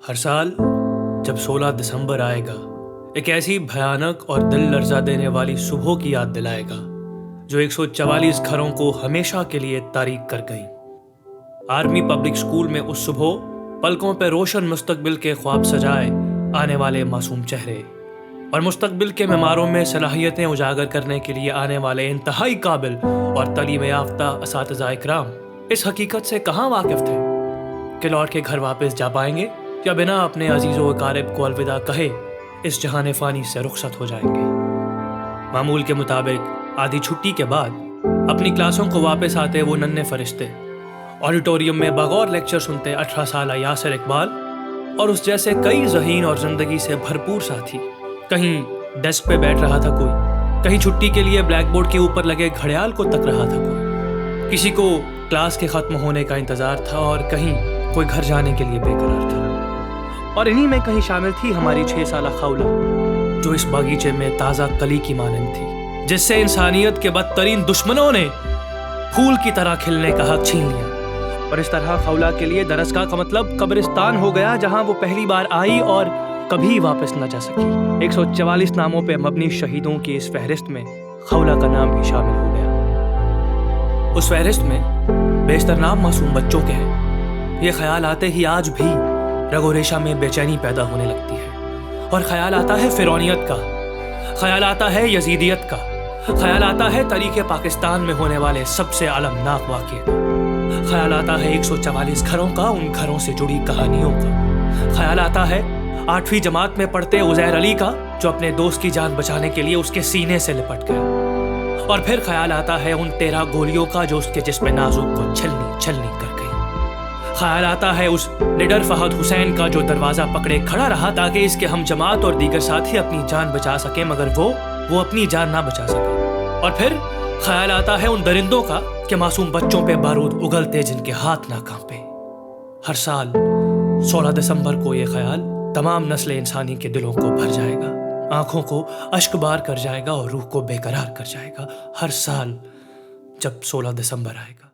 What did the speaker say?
ہر سال جب 16 دسمبر آئے گا ایک ایسی بھیانک اور دل لرزا دینے والی صبح کی یاد دلائے گا جو 144 گھروں کو ہمیشہ کے لیے تاریک کر گئی۔ آرمی پبلک سکول میں اس صبح پلکوں پہ روشن مستقبل کے خواب سجائے آنے والے معصوم چہرے اور مستقبل کے معماروں میں صلاحیتیں اجاگر کرنے کے لیے آنے والے انتہائی قابل اور تعلیم یافتہ اساتذہ اکرام اس حقیقت سے کہاں واقف تھے کہ لوٹ کے گھر واپس جا پائیں گے یا بنا اپنے عزیز و اقارب کو الوداع کہے اس جہان فانی سے رخصت ہو جائیں گے۔ معمول کے مطابق آدھی چھٹی کے بعد اپنی کلاسوں کو واپس آتے وہ ننھے فرشتے آڈیٹوریم میں بغور لیکچر سنتے 18 سالہ یاسر اقبال اور اس جیسے کئی ذہین اور زندگی سے بھرپور ساتھی۔ کہیں ڈیسک پہ بیٹھ رہا تھا کوئی، کہیں چھٹی کے لیے بلیک بورڈ کے اوپر لگے گھڑیال کو تک رہا تھا کوئی، کسی کو کلاس کے ختم ہونے کا انتظار تھا اور کہیں کوئی گھر جانے کے لیے بے قرار تھا۔ اور انہی میں کہیں شامل تھی ہماری 6 سالہ خولہ جو اس باغیچے میں تازہ کلی کی مانند تھی، جس سے انسانیت کے بدترین دشمنوں نے پھول کی طرح کھلنے کا حق چھین لیا۔ اور اس طرح خولہ کے لیے درسگاہ کا مطلب قبرستان ہو گیا جہاں وہ پہلی بار آئی اور کبھی واپس نہ جا سکی۔ 144 ناموں پہ مبنی شہیدوں کی اس فہرست میں خولہ کا نام بھی شامل ہو گیا۔ اس فہرست میں بیشتر نام معصوم بچوں کے ہیں۔ یہ خیال آتے ہی آج بھی رگ و ریشہ میں بے چینی پیدا ہونے لگتی ہے، اور خیال آتا ہے فرعونیت کا، خیال آتا ہے یزیدیت کا، خیال آتا ہے تاریخ پاکستان میں ہونے والے سب سے المناک واقعے کا، خیال آتا ہے 144 گھروں کا، ان گھروں سے جڑی کہانیوں کا، خیال آتا ہے 8ویں جماعت میں پڑھتے عزیر علی کا جو اپنے دوست کی جان بچانے کے لیے اس کے سینے سے لپٹ گیا، اور پھر خیال آتا ہے ان 13 گولیوں کا جو اس کے جسم نازک کو چھلنی چھلنی کر گئی، خیال آتا ہے اس نڈر فہد حسین کا جو دروازہ پکڑے کھڑا رہا تاکہ اس کے ہم جماعت اور دیگر ساتھی اپنی جان بچا سکیں مگر وہ اپنی جان نہ بچا سکا، اور پھر خیال آتا ہے ان درندوں کا کہ معصوم بچوں پہ بارود اگلتے جن کے ہاتھ نہ کانپے۔ ہر سال 16 دسمبر کو یہ خیال تمام نسل انسانی کے دلوں کو بھر جائے گا، آنکھوں کو اشک بار کر جائے گا اور روح کو بے قرار کر جائے گا، ہر سال جب 16 دسمبر آئے گا۔